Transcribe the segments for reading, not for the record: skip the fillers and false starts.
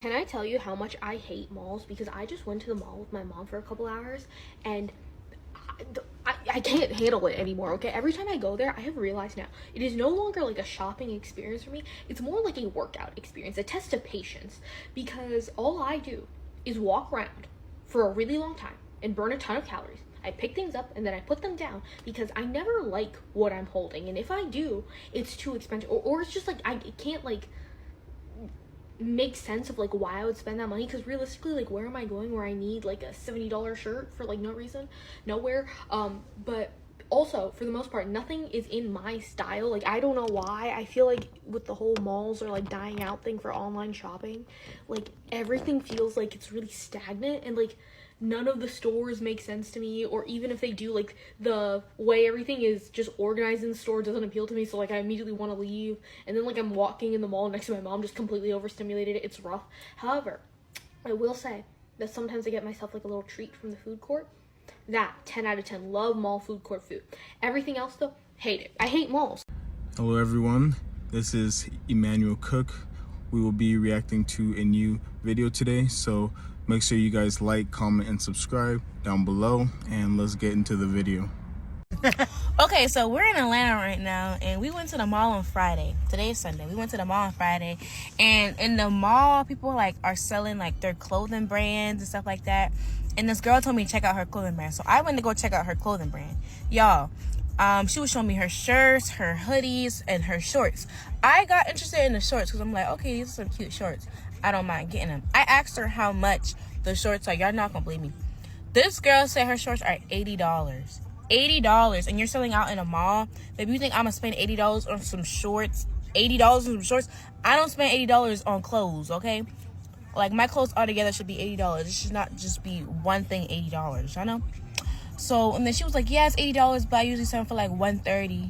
Can I tell you how much I hate malls? Because I just went to the mall with my mom for a couple hours and I can't handle it anymore, okay? Every time I go there, I have realized now, it is no longer like a shopping experience for me. It's more like a workout experience, a test of patience. Because all I do is walk around for a really long time and burn a ton of calories. I pick things up and then I put them down because I never like what I'm holding. And if I do, it's too expensive. Or it's just like, I can't like make sense of like why I would spend that money, because realistically, like, where am I going where I need like a $70 shirt for like no reason, nowhere. But also, for the most part, nothing is in my style. Like, I don't know why I feel like with the whole malls are like dying out thing for online shopping, like everything feels like it's really stagnant, and like none of the stores make sense to me, or even if they do, like the way everything is just organized in the store doesn't appeal to me, so like I immediately want to leave, and then like I'm walking in the mall next to my mom just completely overstimulated. It's rough. However, I will say that sometimes I get myself like a little treat from the food court. That 10 out of 10. Love mall food court food. Everything else though, hate it. I hate malls. Hello everyone, this is Emmanuel Cook. We will be reacting to a new video today, so make sure you guys like, comment, and subscribe down below, and let's get into the video. Okay, so we're in Atlanta right now, and we went to the mall on Friday. Today is Sunday. We went to the mall on Friday, and in the mall, people like are selling like their clothing brands and stuff like that. And this girl told me to check out her clothing brand, so I went to go check out her clothing brand. Y'all, she was showing me her shirts, her hoodies, and her shorts. I got interested in the shorts because I'm like, okay, these are some cute shorts. I don't mind getting them. I asked her how much the shorts are. Y'all not gonna believe me. This girl said her shorts are $80. $80, and you're selling out in a mall. If you think I'm gonna spend $80 on some shorts, $80 on some shorts, I don't spend $80 on clothes, okay? Like, my clothes altogether should be $80. It should not just be one thing $80, y'all know? So, and then she was like, yeah, it's $80, but I usually sell them for like $130.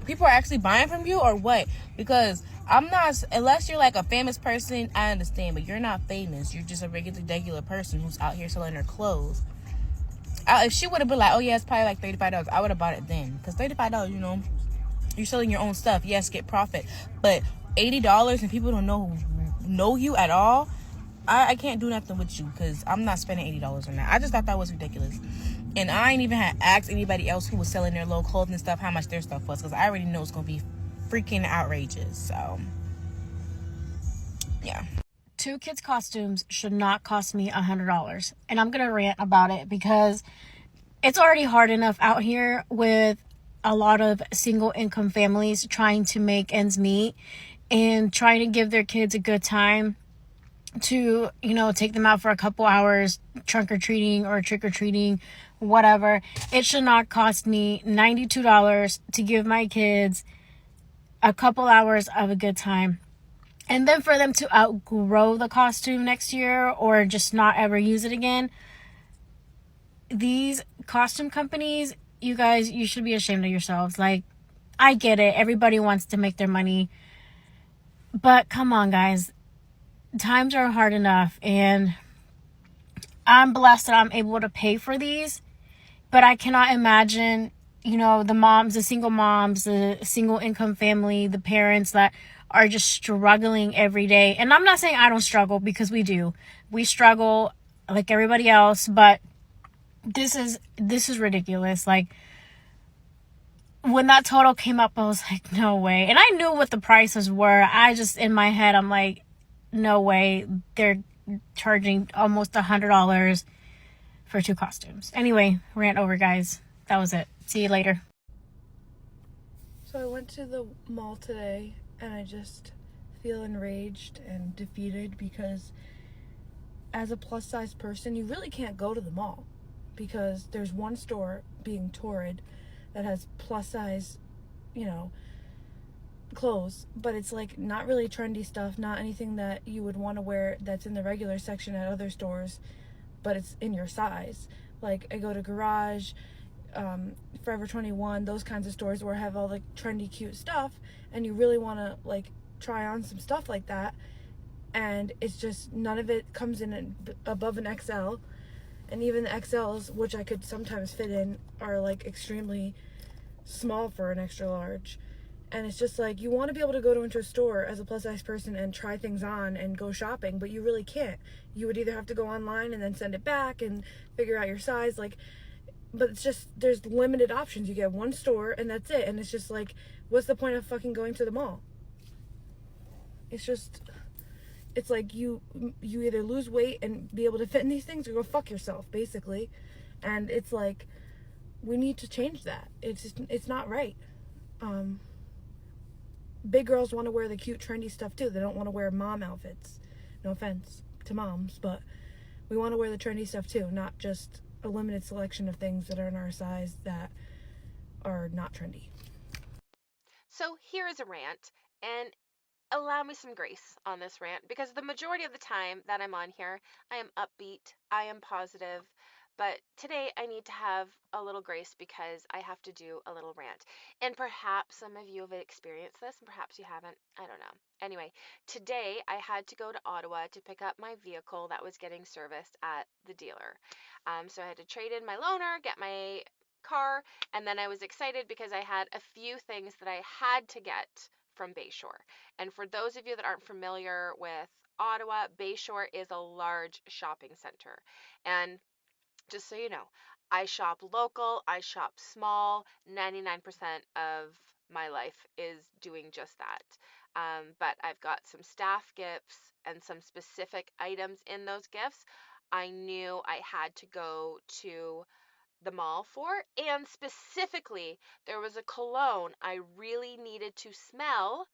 People are actually buying from you or what? Because I'm not, unless you're like a famous person, I understand, but you're not famous. You're just a regular person who's out here selling their clothes. If she would have been like, oh yeah, it's probably like $35, I would have bought it then. Because $35, you know, you're selling your own stuff. Yes, get profit. But $80 and people don't know you at all, I can't do nothing with you, because I'm not spending $80 on that. I just thought that was ridiculous. And I ain't even had asked anybody else who was selling their low clothing and stuff how much their stuff was, because I already know it's going to be freaking outrageous. So, yeah. 2 kids' costumes should not cost me $100. And I'm going to rant about it because it's already hard enough out here with a lot of single income families trying to make ends meet and trying to give their kids a good time to, you know, take them out for a couple hours trunk or treating or trick or treating, whatever. It should not cost me $92 to give my kids a couple hours of a good time. And then for them to outgrow the costume next year or just not ever use it again. These costume companies, you guys, you should be ashamed of yourselves. Like, I get it. Everybody wants to make their money. But come on, guys. Times are hard enough. And I'm blessed that I'm able to pay for these. But I cannot imagine, you know, the moms, the single moms, the single income family, the parents that are just struggling every day. And I'm not saying I don't struggle, because we do. We struggle like everybody else, but this is ridiculous. Like, when that total came up, I was like, no way. And I knew what the prices were. I just, in my head, I'm like, no way. They're charging almost $100 for 2 costumes. Anyway, rant over, guys. That was it. See you later. So I went to the mall today, and I just feel enraged and defeated because as a plus size person, you really can't go to the mall because there's one store being torrid that has plus size, you know, clothes, but it's like not really trendy stuff, not anything that you would want to wear that's in the regular section at other stores, but it's in your size. Like, I go to Garage, Forever 21, those kinds of stores where I have all the trendy cute stuff, and you really want to like try on some stuff like that, and it's just none of it comes in above an XL, and even the XLs, which I could sometimes fit in, are like extremely small for an extra large. And it's just like, you want to be able to go into a store as a plus size person and try things on and go shopping, but you really can't. You would either have to go online and then send it back and figure out your size. Like, but it's just, there's limited options. You get one store and that's it. And it's just like, what's the point of fucking going to the mall? It's just, it's like you either lose weight and be able to fit in these things or go fuck yourself, basically. And it's like, we need to change that. It's just, it's not right. Big girls want to wear the cute trendy stuff too. They don't want to wear mom outfits. No offense to moms, but we want to wear the trendy stuff too, not just a limited selection of things that are in our size that are not trendy. So here is a rant, and allow me some grace on this rant because the majority of the time that I'm on here, I am upbeat, I am positive, but today I need to have a little grace because I have to do a little rant. And perhaps some of you have experienced this, and perhaps you haven't. I don't know. Anyway, today I had to go to Ottawa to pick up my vehicle that was getting serviced at the dealer. So I had to trade in my loaner, get my car, and then I was excited because I had a few things that I had to get from Bayshore. And for those of you that aren't familiar with Ottawa, Bayshore is a large shopping center. And just so you know, I shop local, I shop small. 99% of my life is doing just that. But I've got some staff gifts and some specific items in those gifts I knew I had to go to the mall for. And specifically, there was a cologne I really needed to smell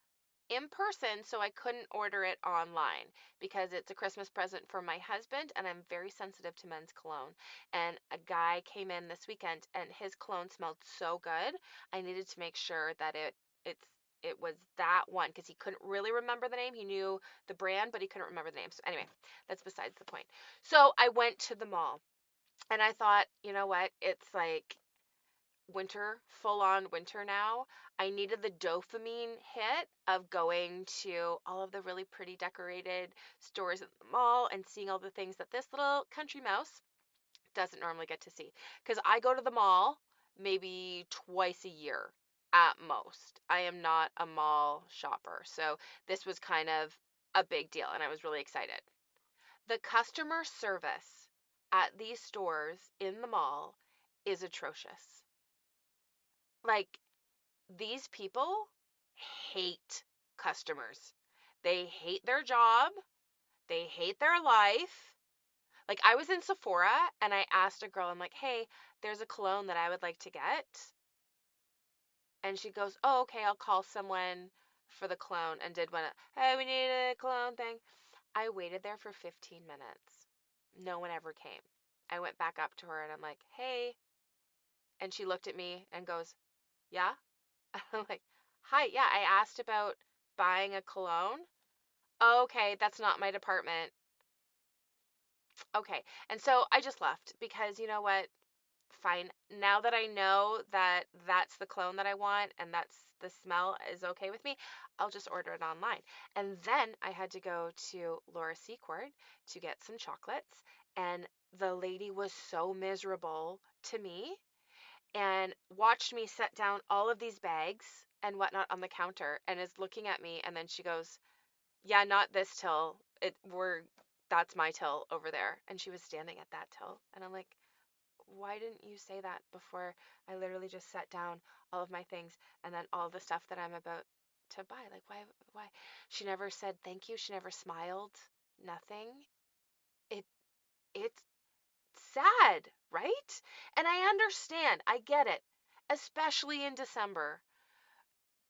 in person, so I couldn't order it online because it's a Christmas present for my husband and I'm very sensitive to men's cologne. And a guy came in this weekend and his cologne smelled so good. I needed to make sure that it was that one because he couldn't really remember the name. He knew the brand, but he couldn't remember the name. So anyway, that's besides the point. So I went to the mall and I thought, you know what? It's like winter, full on winter now. I needed the dopamine hit of going to all of the really pretty decorated stores at the mall and seeing all the things that this little country mouse doesn't normally get to see. Because I go to the mall maybe twice a year at most. I am not a mall shopper. So this was kind of a big deal and I was really excited. The customer service at these stores in the mall is atrocious. Like, these people hate customers. They hate their job. They hate their life. Like, I was in Sephora and I asked a girl, I'm like, hey, there's a cologne that I would like to get. And she goes, oh, okay, I'll call someone for the cologne and did one. Hey, we need a cologne thing. I waited there for 15 minutes. No one ever came. I went back up to her and I'm like, hey. And she looked at me and goes, yeah? I'm like, hi, yeah, I asked about buying a cologne. Okay, that's not my department. Okay. And so I just left because you know what? Fine. Now that I know that that's the cologne that I want and that's the smell is okay with me, I'll just order it online. And then I had to go to Laura Secord to get some chocolates, and the lady was so miserable to me and watched me set down all of these bags and whatnot on the counter and is looking at me, and then she goes, yeah, not this till. That's my till over there. And she was standing at that till. And I'm like, why didn't you say that before I literally just set down all of my things and then all the stuff that I'm about to buy? Like, why? She never said thank you. She never smiled. Nothing. It it's sad, right? And I understand. I get it. Especially in December.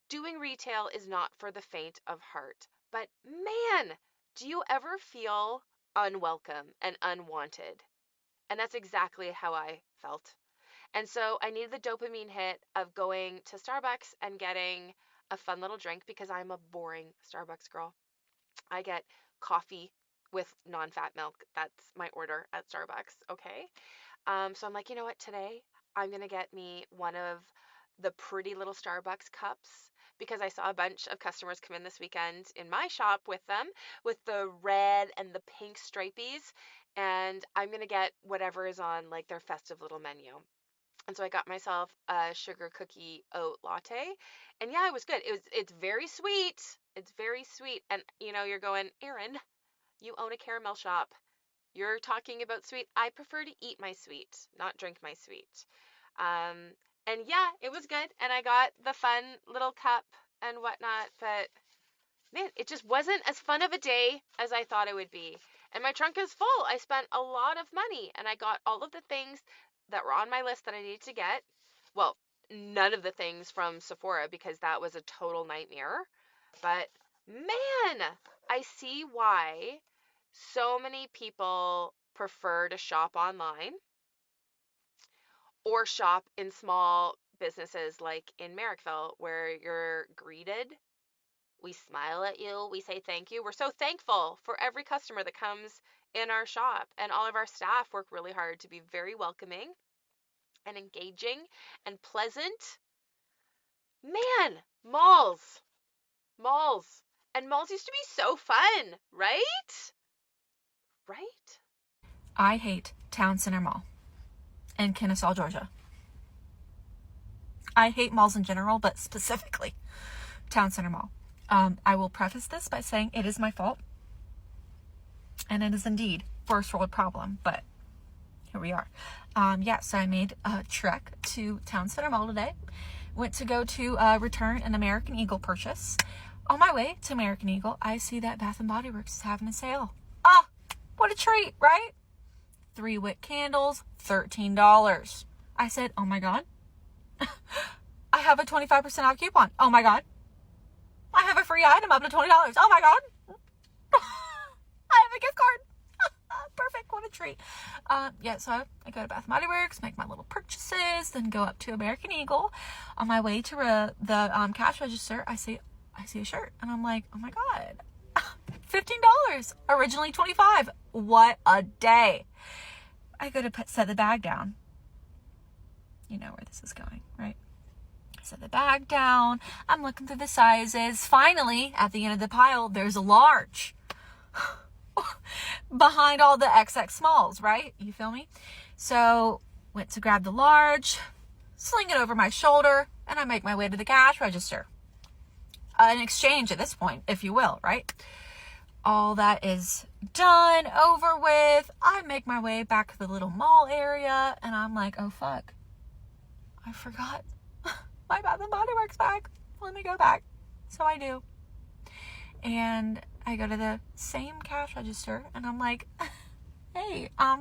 Doing retail is not for the faint of heart. But man, do you ever feel unwelcome and unwanted? And that's exactly how I felt. And so I needed the dopamine hit of going to Starbucks and getting a fun little drink because I'm a boring Starbucks girl. I get coffee with non-fat milk. That's my order at Starbucks, okay? So I'm like, you know what, today I'm gonna get me one of the pretty little Starbucks cups because I saw a bunch of customers come in this weekend in my shop with them with the red and the pink stripies, and I'm gonna get whatever is on like their festive little menu. And so I got myself a sugar cookie oat latte. And yeah, it was good. It's very sweet. It's very sweet. And you're going, Erin, you own a caramel shop. You're talking about sweet. I prefer to eat my sweet, not drink my sweet. Um, and yeah, it was good. And I got the fun little cup and whatnot, but man, it just wasn't as fun of a day as I thought it would be. And my trunk is full. I spent a lot of money and I got all of the things that were on my list that I needed to get. Well, none of the things from Sephora because that was a total nightmare. But man, I see why so many people prefer to shop online or shop in small businesses like in Merrickville where you're greeted. We smile at you. We say thank you. We're so thankful for every customer that comes in our shop. And all of our staff work really hard to be very welcoming and engaging and pleasant. Man, malls, malls. And malls used to be so fun, right? Right? I hate Town Center Mall in Kennesaw, Georgia. I hate malls in general, but specifically Town Center Mall. I will preface this by saying it is my fault. And it is indeed first world problem, but here we are. So I made a trek to Town Center Mall today. Went to go to return an American Eagle purchase. On my way to American Eagle, I see that Bath & Body Works is having a sale. Ah, what a treat, right? 3 wick candles, $13. I said, oh my God. I have a 25% off coupon. Oh my God. I have a free item up to $20. Oh my God. I have a gift card. Perfect. What a treat. So I go to Bath & Body Works, make my little purchases, then go up to American Eagle. On my way to the cash register, I see a shirt and I'm like, oh my God, $15, originally $25. What a day. I go to set the bag down. You know where this is going, right? I set the bag down. I'm looking through the sizes. Finally, at the end of the pile, there's a large. Behind all the XX smalls, right? You feel me? So went to grab the large, sling it over my shoulder, and I make my way to the cash register. An exchange at this point, if you will, right? All that is done, over with. I make my way back to the little mall area, and I'm like, oh fuck, I forgot my Bath & Body Works bag. Let me go back. So I do. And I go to the same cash register and I'm like, hey, I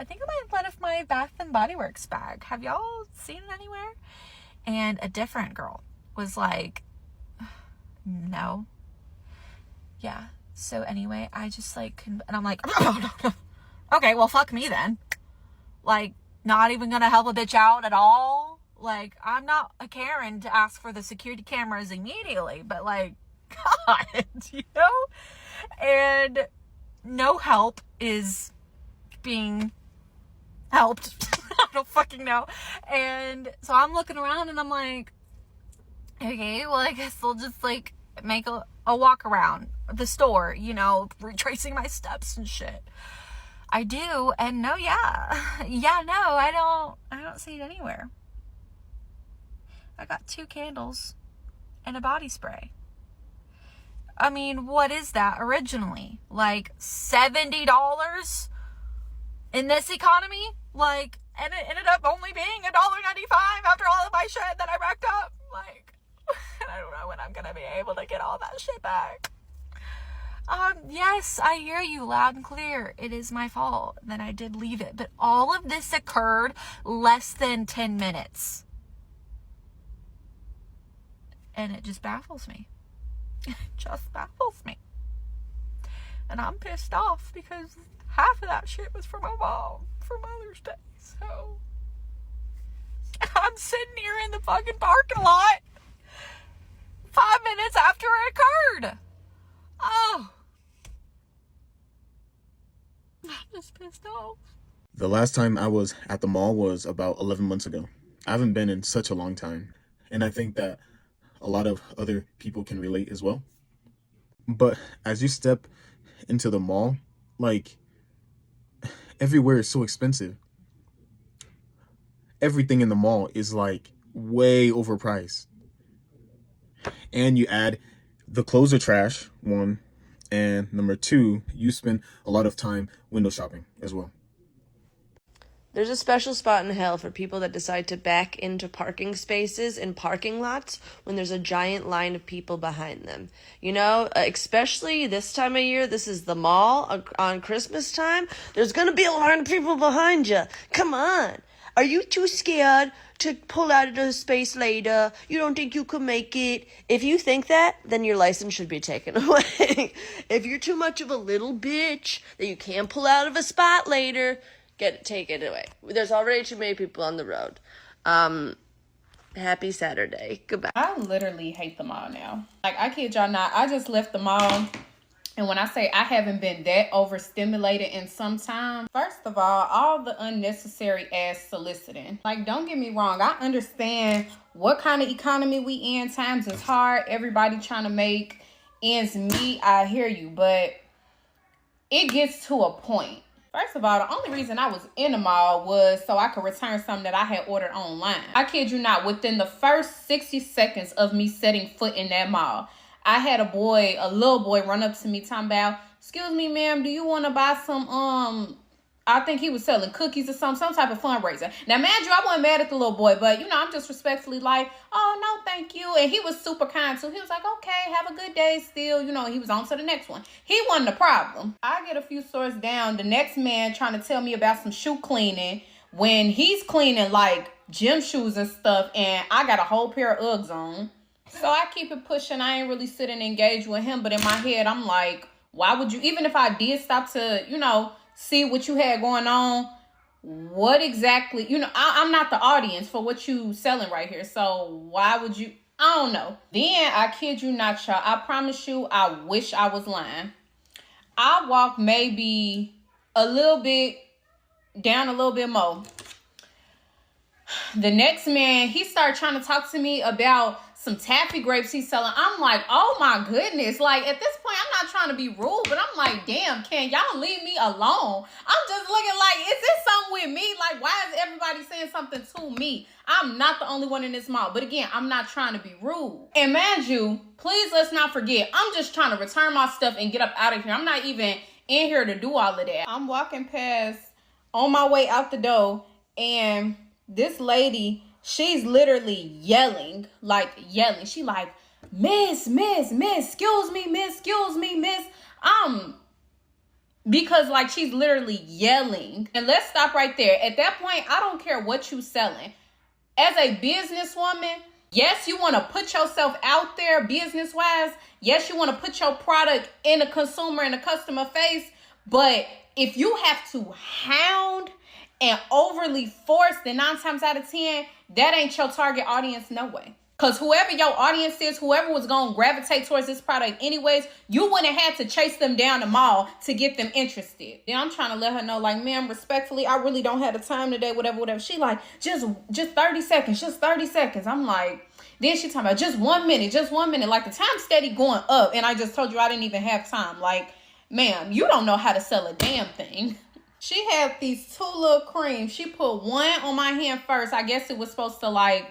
think I might let off my Bath & Body Works bag. Have y'all seen it anywhere? And a different girl was like, no. Yeah. So anyway, I just like, and I'm like, okay, well, fuck me then. Like, not even gonna help a bitch out at all. Like, I'm not a Karen to ask for the security cameras immediately, but like, God, you know? And no help is being helped. I don't fucking know. And so I'm looking around and I'm like, okay, well, I guess they'll just like make a walk around the store, you know, retracing my steps and shit. I do, and no, I don't see it anywhere. I got 2 candles and a body spray. I mean, what is that originally? Like $70 in this economy? Like, and it ended up only being $1.95 after all of my shit that I racked up. Like, I don't know when I'm gonna be able to get all that shit back. Yes, I hear you loud and clear. It is my fault that I did leave it. But all of this occurred less than 10 minutes. And it just baffles me. It just baffles me. And I'm pissed off because half of that shit was for my mom for Mother's Day. So I'm sitting here in the fucking parking lot 5 minutes after it occurred. Oh, I'm just pissed off. The last time I was at the mall was about 11 months ago. I haven't been in such a long time. And I think that a lot of other people can relate as well. But as you step into the mall, like, everywhere is so expensive. everything in the mall is like way overpriced. And you add the clothes are trash, one, and number two, you spend a lot of time window shopping as well. There's a special spot in hell for people that decide to back into parking spaces in parking lots when there's a giant line of people behind them. You know, especially this time of year, this is the mall on Christmas time. There's going to be a line of people behind you. Come on. Are you too scared to pull out of the space later? You don't think you can make it? If you think that, then your license should be taken away. If you're too much of a little bitch that you can't pull out of a spot later, take it away. There's already too many people on the road. Happy Saturday. Goodbye. I literally hate the mall now. Like, I kid y'all not. I just left the mall. And when I say I haven't been that overstimulated in some time, first of all the unnecessary ass soliciting. Like, don't get me wrong. I understand what kind of economy we in. Times is hard. Everybody trying to make ends meet. I hear you. But it gets to a point. First of all, the only reason I was in the mall was so I could return something that I had ordered online. I kid you not, within the first 60 seconds of me setting foot in that mall, I had a little boy run up to me talking about, "Excuse me, ma'am, do you want to buy some, I think he was selling cookies or some type of fundraiser." Now, mind you, I wasn't mad at the little boy, but, you know, I'm just respectfully like, "Oh, no, thank you." And he was super kind, too. He was like, "Okay, have a good day still." You know, he was on to the next one. He wasn't the problem. I get a few stores down. The next man trying to tell me about some shoe cleaning when he's cleaning, like, gym shoes and stuff, and I got a whole pair of Uggs on. So I keep it pushing. I ain't really sit and engage with him, but in my head, I'm like, why would you, even if I did stop to, you know, see what you had going on, what exactly, you know, I'm not the audience for what you selling right here. So why would you, I don't know. Then, I kid you not, y'all, I promise you, I wish I was lying. I walked maybe a little bit down, a little bit more. The next man, he started trying to talk to me about some taffy grapes he's selling. I'm like, oh my goodness. Like, at this point, I'm not trying to be rude, but I'm like, damn, can y'all leave me alone? I'm just looking like, is this something with me? Like, why is everybody saying something to me? I'm not the only one in this mall. But again, I'm not trying to be rude. And mind you, please let's not forget, I'm just trying to return my stuff and get up out of here. I'm not even in here to do all of that. I'm walking past on my way out the door, and this lady, she's literally yelling. She like, miss, excuse me, miss. Because like she's literally yelling. And let's stop right there. At that point, I don't care what you selling. As a businesswoman, yes, you want to put yourself out there business-wise. Yes, you want to put your product in the consumer and the customer face. But if you have to hound and overly forced, then 9 times out of 10, that ain't your target audience, no way. Because whoever your audience is, whoever was going to gravitate towards this product anyways, you wouldn't have to chase them down the mall to get them interested. Then I'm trying to let her know, like, ma'am, respectfully, I really don't have the time today, whatever. She like, just 30 seconds. I'm like, then she talking about just 1 minute. Like, the time's steady going up, and I just told you I didn't even have time. Like, ma'am, you don't know how to sell a damn thing. She had these 2 little creams. She put one on my hand first. I guess it was supposed to, like,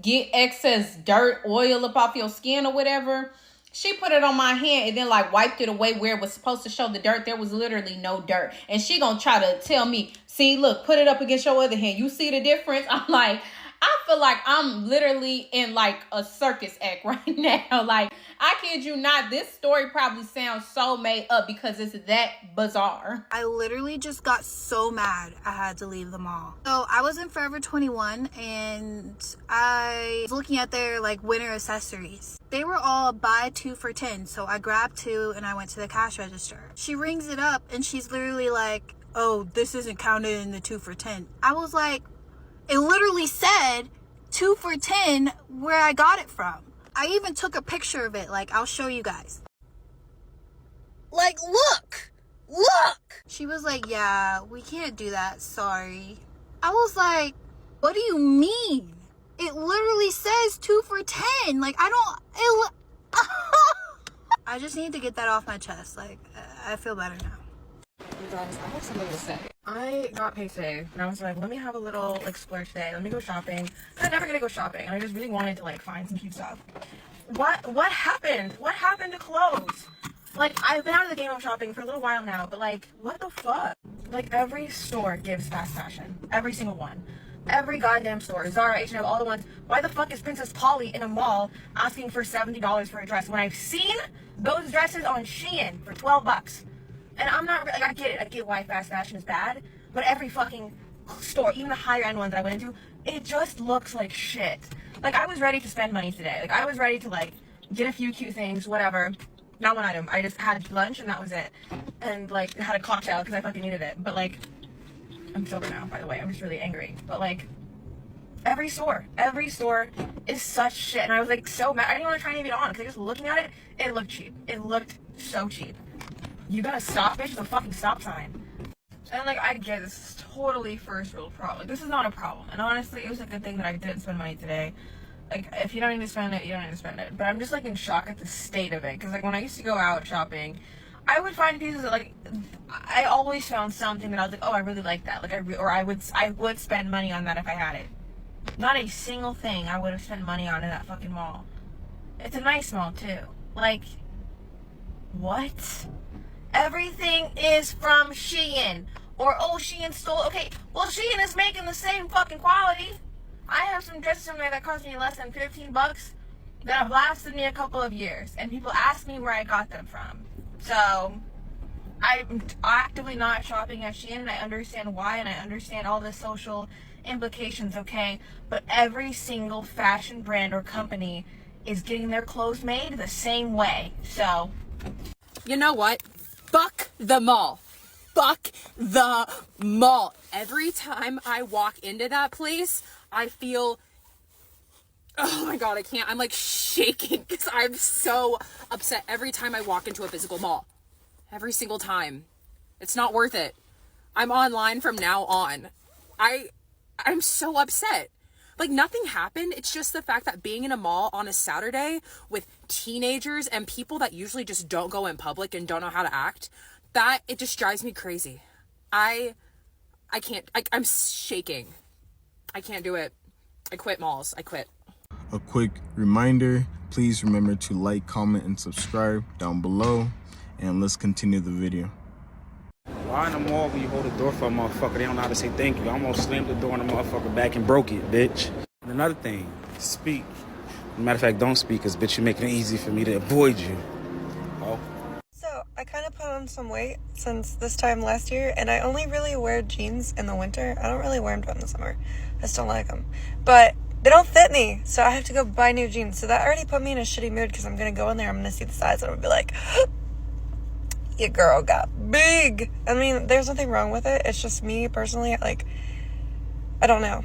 get excess dirt, oil up off your skin or whatever. She put it on my hand and then, like, wiped it away where it was supposed to show the dirt. There was literally no dirt. And she gonna try to tell me, see, look, put it up against your other hand. You see the difference? I'm like, I feel like I'm literally in, like, a circus act right now. Like, I kid you not, this story probably sounds so made up because it's that bizarre. I literally just got so mad I had to leave the mall. So I was in Forever 21 and I was looking at their, like, winter accessories. They were all buy 2 for 10. So I grabbed 2 and I went to the cash register. She rings it up and she's literally like, oh, this isn't counted in the 2 for 10. I was like, it literally said 2 for 10 where I got it from. I even took a picture of it. Like, I'll show you guys. Like, look! She was like, yeah, we can't do that. Sorry. I was like, what do you mean? It literally says 2 for 10. Like, I just need to get that off my chest. Like, I feel better now. You guys, I have something to say. I got paid today, and I was like, let me have a little splurge today. Let me go shopping. I'm never gonna go shopping, and I just really wanted to like find some cute stuff. What happened? What happened to clothes? Like, I've been out of the game of shopping for a little while now, but like, what the fuck? Like, every store gives fast fashion. Every single one. Every goddamn store. Zara, H&M, all the ones. Why the fuck is Princess Polly in a mall asking for $70 for a dress when I've seen those dresses on Shein for 12 bucks? And I'm not, like, I get it. I get why fast fashion is bad, but every fucking store, even the higher end ones that I went into, it just looks like shit. Like, I was ready to spend money today. Like, I was ready to, like, get a few cute things, whatever. Not one item. I just had lunch and that was it. And, like, had a cocktail because I fucking needed it. But, like, I'm sober now, by the way. I'm just really angry. But, like, every store is such shit. And I was, like, so mad. I didn't want to try any of it on because just looking at it, it looked cheap. It looked so cheap. You gotta stop, bitch. It's a fucking stop sign. And, like, I get this is totally first world problem. This is not a problem. And honestly, it was a good thing that I didn't spend money today. Like, if you don't need to spend it, you don't need to spend it. But I'm just, like, in shock at the state of it. Because, like, when I used to go out shopping, I would find pieces that, like, I always found something that I was like, oh, I really like that. Like, I would spend money on that if I had it. Not a single thing I would have spent money on in that fucking mall. It's a nice mall, too. Like, what? Everything is from Shein. Or, oh, Shein stole. Okay, well, Shein is making the same fucking quality. I have some dresses in there that cost me less than 15 bucks that have lasted me a couple of years. And people ask me where I got them from. So, I'm actively not shopping at Shein, and I understand why, and I understand all the social implications, okay? But every single fashion brand or company is getting their clothes made the same way. So, you know what? Fuck the mall. Fuck the mall. Every time I walk into that place, I feel, oh my god, I can't. I'm like shaking because I'm so upset every time I walk into a physical mall. Every single time. It's not worth it. I'm online from now on. I'm so upset. Like, nothing happened. It's just the fact that being in a mall on a Saturday with teenagers and people that usually just don't go in public and don't know how to act, that it just drives me crazy. I can't. I'm shaking. I can't do it. I quit malls. I quit. A quick reminder, please remember to like, comment, and subscribe down below. And let's continue the video. Why in the mall when you hold the door for a motherfucker, they don't know how to say thank you? I almost slammed the door on the motherfucker back and broke it, bitch. And another thing, speak. Matter of fact, don't speak, because bitch, you're making it easy for me to avoid you. Oh. So, I kind of put on some weight since this time last year, and I only really wear jeans in the winter. I don't really wear them during the summer. I just don't like them. But they don't fit me, so I have to go buy new jeans. So that already put me in a shitty mood, because I'm going to go in there, I'm going to see the size, and I'm going to be like, your girl got big. I mean, there's nothing wrong with it. It's just me, personally, like, I don't know.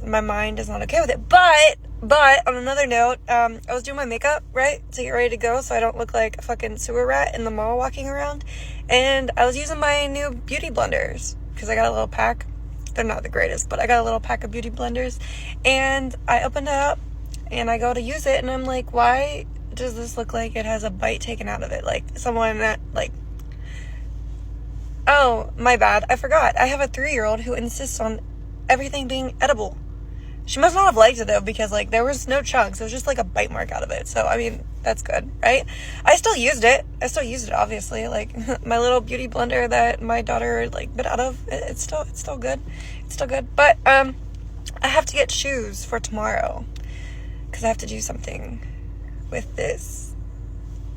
My mind is not okay with it. But, on another note, I was doing my makeup, right, to get ready to go so I don't look like a fucking sewer rat in the mall walking around. And I was using my new beauty blenders, because I got a little pack. They're not the greatest, but I got a little pack of beauty blenders. And I opened it up, and I go to use it, and I'm like, why does this look like it has a bite taken out of it? Like, someone that, like, oh, my bad, I forgot. I have a 3-year-old who insists on everything being edible. She must not have liked it, though, because, like, there was no chunks. It was just, like, a bite mark out of it. So, I mean, that's good, right? I still used it, obviously. Like, my little beauty blender that my daughter, like, bit out of, it's still good. It's still good. But, I have to get shoes for tomorrow, because I have to do something with this.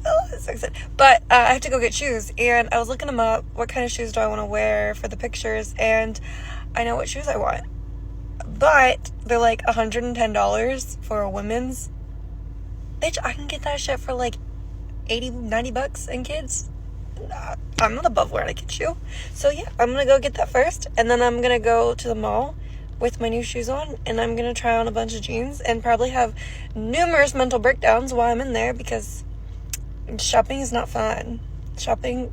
Oh, I'm so excited. But I have to go get shoes, and I was looking them up. What kind of shoes do I want to wear for the pictures? And I know what shoes I want, but they're like $110 for a women's. Bitch, I can get that shit for like 80, 90 bucks in kids. Nah, I'm not above wearing a kid shoe. So yeah, I'm gonna go get that first, and then I'm gonna go to the mall with my new shoes on, and I'm gonna try on a bunch of jeans and probably have numerous mental breakdowns while I'm in there, because shopping is not fun.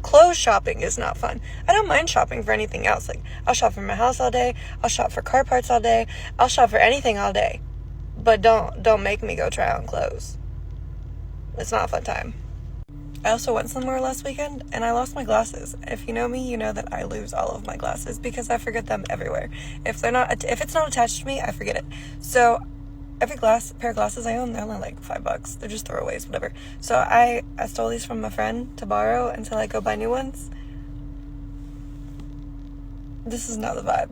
Clothes shopping is not fun. I don't mind shopping for anything else. Like, I'll shop for my house all day, I'll shop for car parts all day, I'll shop for anything all day. But don't make me go try on clothes. It's not a fun time. I also went somewhere last weekend and I lost my glasses. If you know me, you know that I lose all of my glasses because I forget them everywhere. If it's not attached to me, I forget it. So every pair of glasses I own, they're only like $5. They're just throwaways, whatever. So I stole these from a friend to borrow until I go buy new ones. This is not the vibe.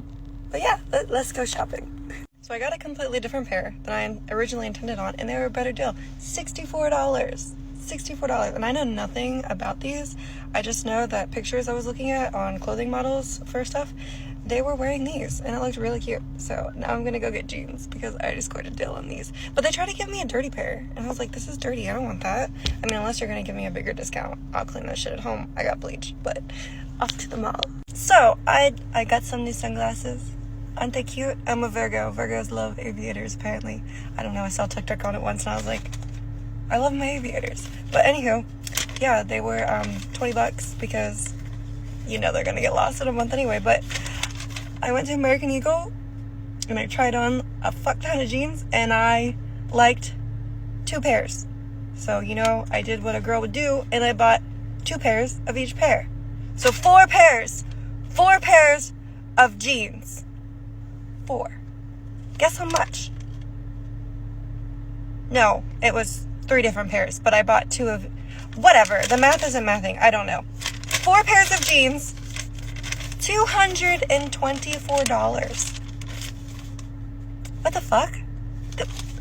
But yeah, let's go shopping. So I got a completely different pair than I originally intended on, and they were a better deal. $64. $64. And I know nothing about these. I just know that pictures I was looking at on clothing models for stuff, they were wearing these, and it looked really cute. So now I'm gonna go get jeans because I just scored a deal on these. But they tried to give me a dirty pair, and I was like, this is dirty. I don't want that. I mean, unless you're gonna give me a bigger discount, I'll clean that shit at home. I got bleach, but off to the mall. So I got some new sunglasses. Aren't they cute? I'm a Virgo. Virgos love aviators, apparently. I don't know. I saw TikTok on it once, and I was like, I love my aviators. But anywho, yeah, they were $20 because, you know, they're gonna get lost in a month anyway. But I went to American Eagle and I tried on a fuck ton of jeans and I liked 2 pairs. So, you know, I did what a girl would do and I bought 2 pairs of each pair. So 4 pairs. 4 pairs of jeans. 4. Guess how much? No, it was 3 different pairs, but I bought 2 of... Whatever, the math isn't mathing, I don't know. 4 pairs of jeans, $224. What the fuck?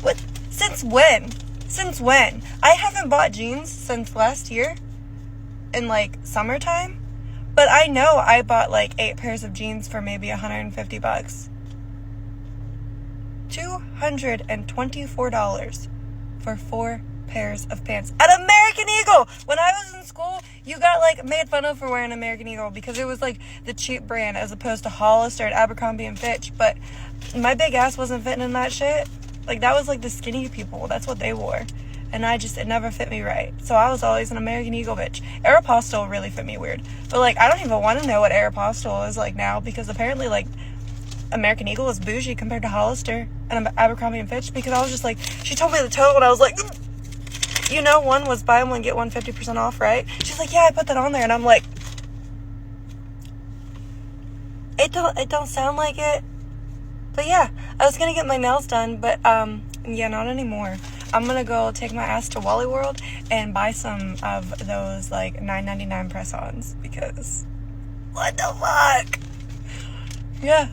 What? Since when? Since when? I haven't bought jeans since last year, in like summertime, but I know I bought like 8 pairs of jeans for maybe $150. $224 for 4 pairs of pants at American Eagle. When I was in school, you got like made fun of for wearing American Eagle because it was like the cheap brand as opposed to Hollister and Abercrombie and Fitch. But my big ass wasn't fitting in that shit. Like that was like the skinny people. That's what they wore. And it never fit me right. So I was always an American Eagle bitch. Aeropostale really fit me weird. But like I don't even want to know what Aeropostale is like now because apparently like American Eagle is bougie compared to Hollister and Abercrombie and Fitch because I was just like, she told me the total and I was like, you know, one was buy one get one 50% off, right? She's like, yeah, I put that on there, and I'm like, it don't sound like it. But yeah, I was gonna get my nails done, but yeah, not anymore. I'm gonna go take my ass to Wally World and buy some of those like $9.99 press-ons because what the fuck? Yeah.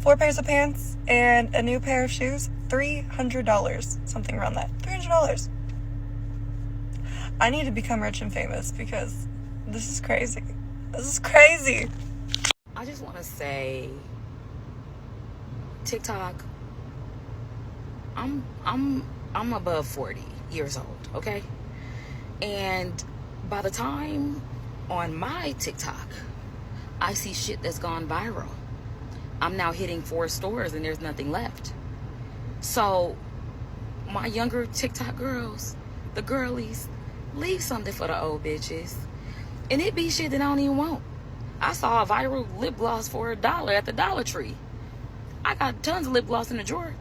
4 pairs of pants and a new pair of shoes, $300, something around that. $300. I need to become rich and famous because this is crazy. This is crazy. I just want to say, TikTok, I'm above 40 years old, okay? And by the time on my TikTok, I see shit that's gone viral. I'm now hitting 4 stores and there's nothing left. So my younger TikTok girls, the girlies, leave something for the old bitches. And it be shit that I don't even want. I saw a viral lip gloss for $1 at the Dollar Tree. I got tons of lip gloss in the drawer.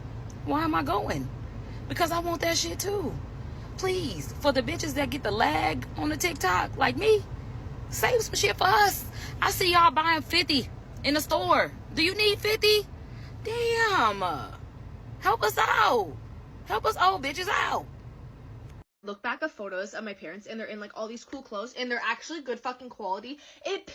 Why am I going? Because I want that shit too. Please, for the bitches that get the lag on the TikTok, like me, save some shit for us. I see y'all buying 50 in the store. Do you need 50? Damn. Help us out. Help us old bitches out. Look back at photos of my parents and they're in like all these cool clothes and they're actually good fucking quality.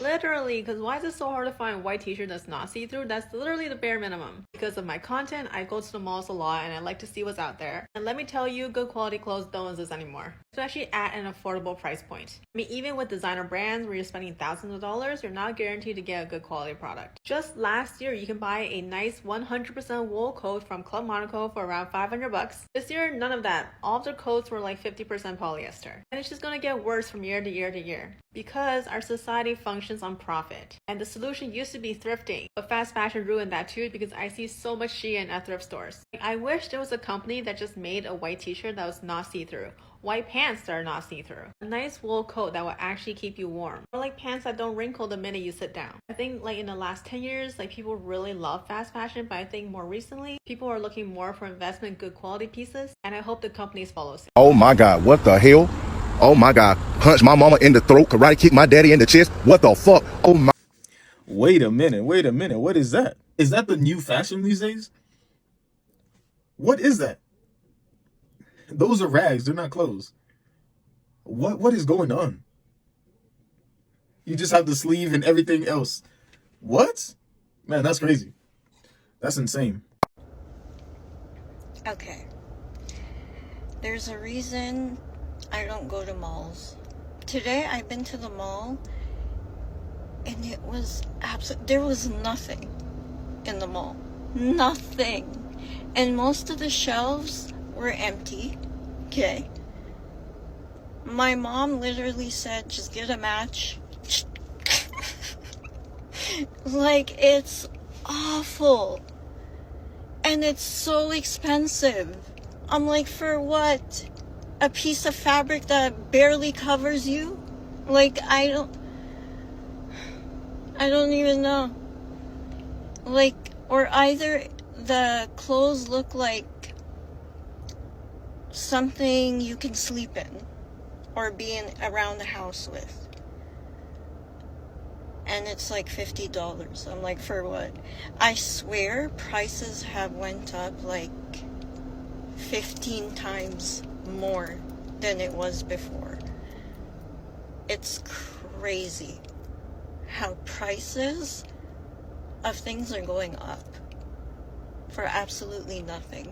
Literally, because why is it so hard to find a white t-shirt that's not see-through? That's literally the bare minimum. Because of my content, I go to the malls a lot and I like to see what's out there. And let me tell you, good quality clothes don't exist anymore. Especially at an affordable price point. I mean, even with designer brands where you're spending thousands of dollars, you're not guaranteed to get a good quality product. Just last year, you can buy a nice 100% wool coat from Club Monaco for around $500. This year, none of that. All of their coats were like 50% polyester. And it's just gonna get worse from year to year to year. Because our society functions on profit. And the solution used to be thrifting. But fast fashion ruined that too because I see so much Shein at thrift stores. I wish there was a company that just made a white t-shirt that was not see-through. White pants that are not see-through. A nice wool coat that will actually keep you warm. Or like pants that don't wrinkle the minute you sit down. I think like in the last 10 years, like people really love fast fashion, but I think more recently, people are looking more for investment, good quality pieces, and I hope the companies follow suit. Oh my God, what the hell? Oh my God. Punch my mama in the throat, karate kick my daddy in the chest. What the fuck? Oh my. Wait a minute. What is that? Is that the new fashion these days? What is that? Those are rags. They're not clothes. What is going on? You just have the sleeve and everything else. What? Man, that's crazy. That's insane. Okay. There's a reason I don't go to malls. Today I've been to the mall and it was there was nothing in the mall. Nothing. And most of the shelves were empty. Okay. My mom literally said, just get a match. Like, it's awful. And it's so expensive. I'm like, for what? A piece of fabric that barely covers you? Like, I don't even know. Like, or either the clothes look like something you can sleep in or be around the house with. And it's like $50. I'm like, for what? I swear prices have went up like 15 times more than it was before. It's crazy how prices of things are going up for absolutely nothing.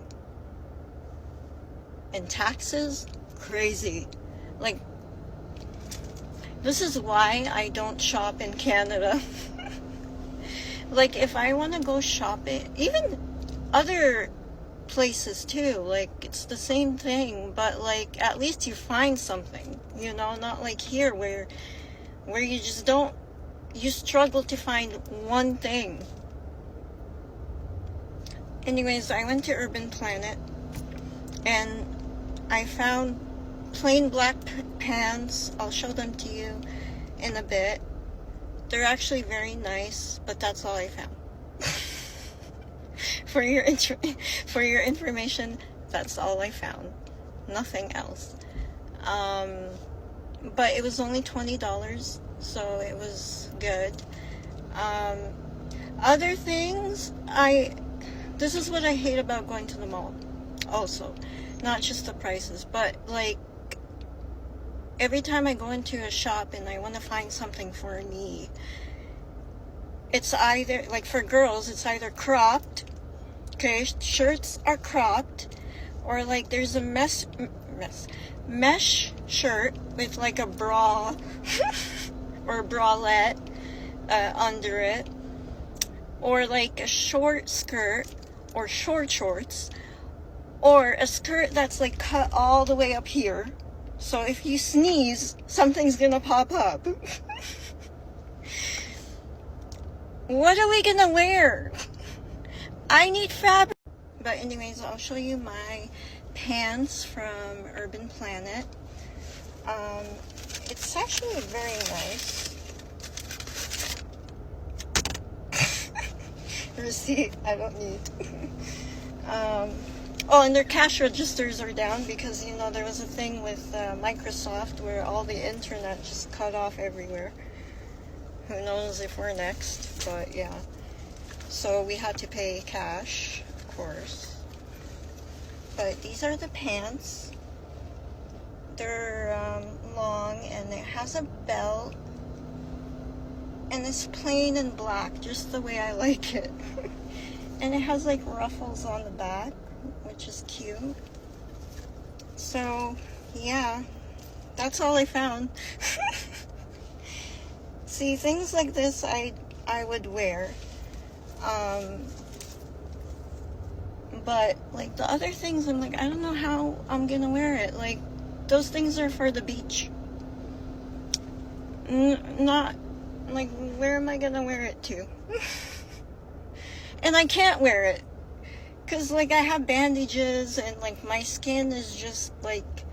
And taxes, crazy. Like, this is why I don't shop in Canada. Like, if I want to go shopping, even other places too, like, it's the same thing, but like, at least you find something, you know, not like here where you just don't, you struggle to find one thing. Anyways, I went to Urban Planet and I found plain black pants. I'll show them to you in a bit. They're actually very nice, but that's all I found. For your information, that's all I found. Nothing else. But it was only $20, so it was good. Other things, this is what I hate about going to the mall. Also, not just the prices, but like, every time I go into a shop and I want to find something for me, it's either, like for girls, it's either cropped, okay, shirts are cropped, or like there's a mesh shirt with like a bra or bralette under it, or like a short skirt or short shorts, or a skirt that's like cut all the way up here. So if you sneeze, something's gonna pop up. What are we gonna wear? I need fabric. But anyways, I'll show you my pants from Urban Planet. It's actually very nice. Receipt, I don't need. Oh, and their cash registers are down because, you know, there was a thing with Microsoft where all the internet just cut off everywhere. Who knows if we're next, but yeah. So we had to pay cash, of course. But these are the pants. They're long and it has a belt. And it's plain and black, just the way I like it. And it has like ruffles on the back, which is cute. So, yeah, that's all I found. See, things like this I would wear. But, like, the other things, I'm like, I don't know how I'm gonna wear it. Like, those things are for the beach. Not, like, where am I gonna wear it to? And I can't wear it. Because, like, I have bandages and, like, my skin is just, like,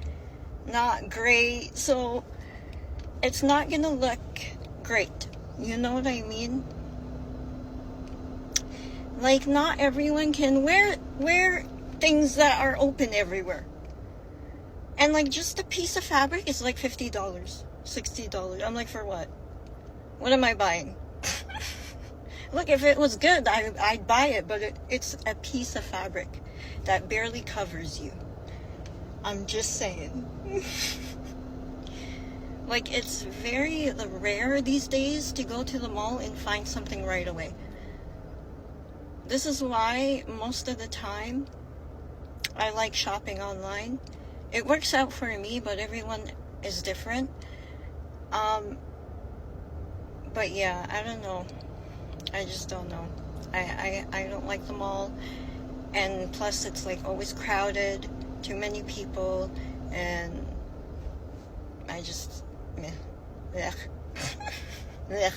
not great. So, it's not gonna look great. You know what I mean? Like, not everyone can wear things that are open everywhere. And like just a piece of fabric is like $50, $60. I'm like, for what? What am I buying? Look, if it was good, I'd buy it, but it's a piece of fabric that barely covers you. I'm just saying. Like, it's very rare these days to go to the mall and find something right away. This is why most of the time I like shopping online. It works out for me, but everyone is different. But yeah, I don't know. I just don't know. I don't like the mall. And plus it's like always crowded, too many people, and I just meh. Ugh. Ugh.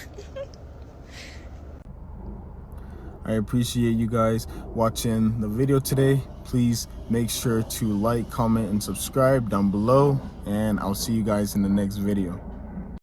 I appreciate you guys watching the video today. Please make sure to like, comment, and subscribe down below, and I'll see you guys in the next video.